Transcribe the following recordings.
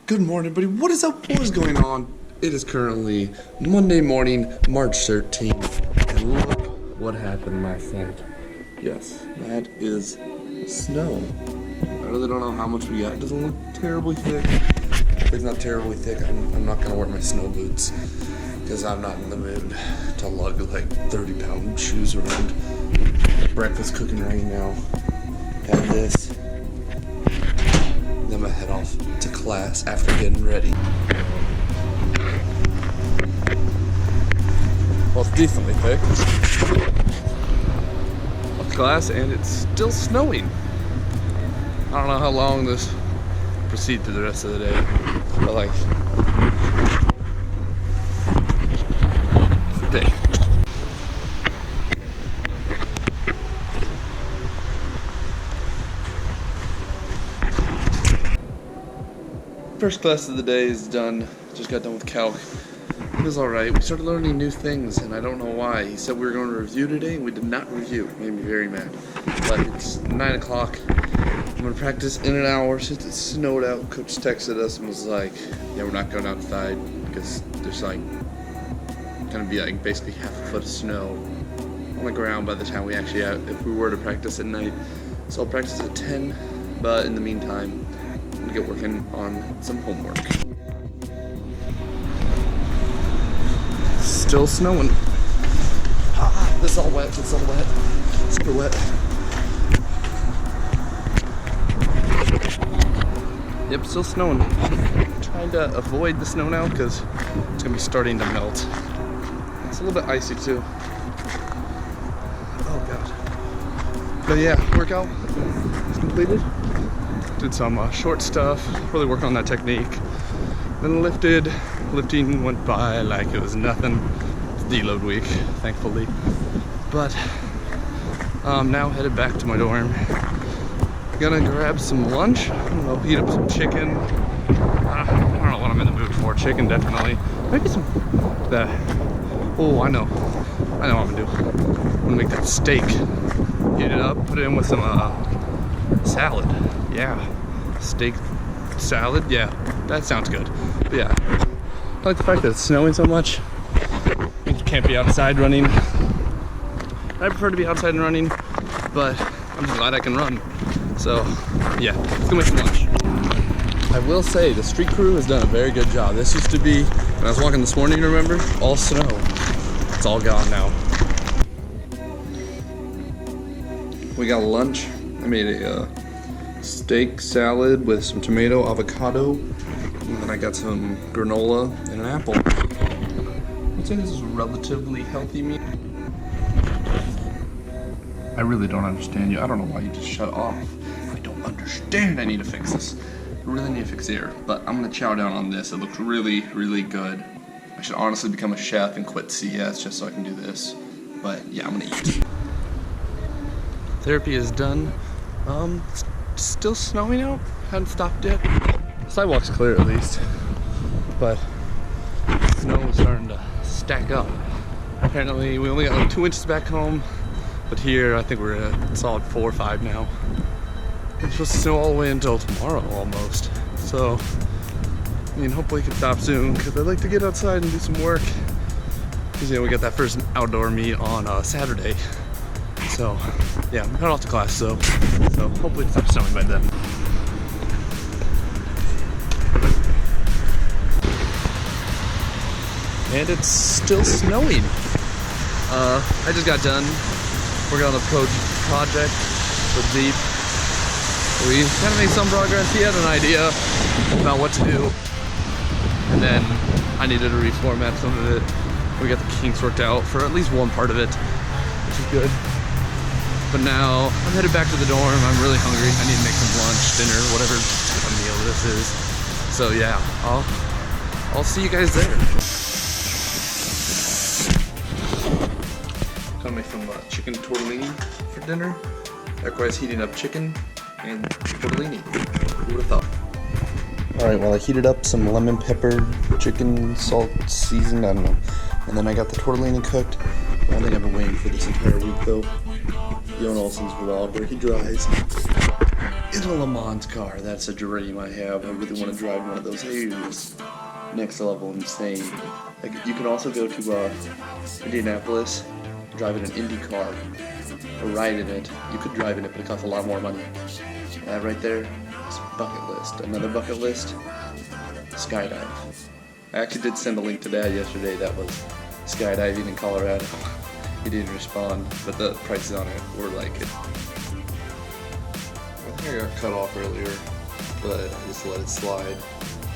Good morning, buddy. What is up? What is going on? It is currently Monday morning, March 13th, and look what happened last night. Yes, that is snow. I really don't know how much we got. It doesn't look terribly thick. If it's not terribly thick, I'm not gonna wear my snow boots because I'm not in the mood to lug like 30-pound shoes around. Breakfast cooking right now. Have this. Then I'm gonna head off to class after getting ready. Well, it's decently thick. Off to class, and it's still snowing. I don't know how long this proceed through the rest of the day, but like, day. First class of the day is done. Just got done with calc. It was alright. We started learning new things, and I don't know why. He said we were going to review today, and we did not review. It made me very mad. But it's 9 o'clock. I'm going to practice in an hour since it snowed out. Coach texted us and was like, yeah, we're not going outside because there's like going to be like basically half a foot of snow on the ground by the time we actually have, if we were to practice at night. So I'll practice at 10, but in the meantime, I'm gonna get working on some homework. Still snowing. Ah, this is all wet, this is all wet. Super wet. Yep, still snowing. Trying to avoid the snow now because it's gonna be starting to melt. It's a little bit icy too. Oh god. But yeah, workout is completed. Did some short stuff, really working on that technique. Then lifting went by like it was nothing. It's deload week, thankfully. But now headed back to my dorm. Gonna grab some lunch. I don't know, heat up some chicken. I don't know what I'm in the mood for. Chicken, definitely. Maybe some that. Oh, I know what I'm gonna do. I'm gonna make that steak. Heat it up, put it in with some salad. Yeah, steak salad. Yeah, that sounds good. But yeah, I like the fact that it's snowing so much. You can't be outside running. I prefer to be outside and running, but I'm just glad I can run. So yeah, let's go make some lunch. I will say the street crew has done a very good job. This used to be, when I was walking this morning, remember, all snow. It's all gone now. We got lunch. I made a steak salad with some tomato, avocado, and then I got some granola and an apple. I'd say this is a relatively healthy meal. I really don't understand you. I don't know why you just shut off. I don't understand. I need to fix this. I really need to fix the air, but I'm gonna chow down on this. It looks really, really good. I should honestly become a chef and quit CS just so I can do this. But yeah, I'm gonna eat. Therapy is done. It's still snowing out. Hadn't stopped yet. The sidewalk's clear at least, but snow is starting to stack up. Apparently, we only got like 2 inches back home, but here I think we're at a solid 4 or 5 now. It's supposed to snow all the way until tomorrow almost. So, I mean, hopefully it can stop soon because I'd like to get outside and do some work. Because we got that first outdoor meet on Saturday. So, yeah, I'm heading off to class, so hopefully it stops snowing by then. And it's still snowing. I just got done working on the project with Zeep. We kind of made some progress. He had an idea about what to do, and then I needed to reformat some of it. We got the kinks worked out for at least one part of it, which is good. But now I'm headed back to the dorm. I'm really hungry. I need to make some lunch, dinner, whatever type of meal this is. So yeah, I'll see you guys there. Gonna make some chicken tortellini for dinner. Likewise, heating up chicken and tortellini. Who would have thought? All right, well I heated up some lemon pepper chicken, salt, seasoned. I don't know. And then I got the tortellini cooked. I don't think I've been waiting for this entire week though. Yon Olsen's vlog where he dries. in a Le Mans car. That's a dream I have. I really want to drive one of those. Hey, it's next level insane. Like, you can also go to Indianapolis, drive in an Indy car, or ride in it. You could drive in it, but it costs a lot more money. That right there is a bucket list. Another bucket list, skydive. I actually did send a link to Dad yesterday. That was skydiving in Colorado. He didn't respond, but the prices on it were like it. I think I got cut off earlier, but I just let it slide.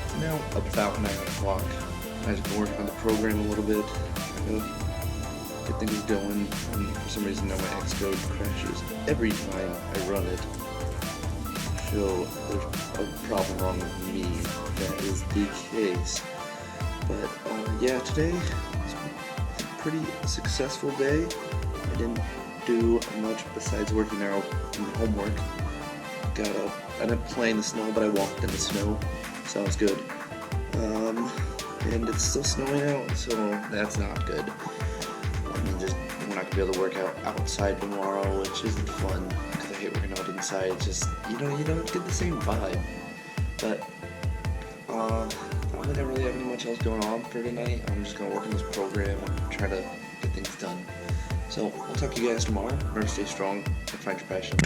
It's now about 9 o'clock. I've just been working on the program a little bit, trying to get things going, and for some reason now my Xcode crashes every time I run it. So there's a problem wrong with me. That is the case. But yeah, today was a pretty successful day. I didn't do much besides working out and homework. I ended up playing the snow, but I walked in the snow, so that was good. And it's still snowing out, so that's not good. We're not gonna be able to work out outside tomorrow, which isn't fun because I hate working out inside. It's just you don't get the same vibe. But I don't really have any much else going on for tonight. I'm just gonna work on this program and try to get things done. So I'll talk to you guys tomorrow. Remember, stay strong and find your passion.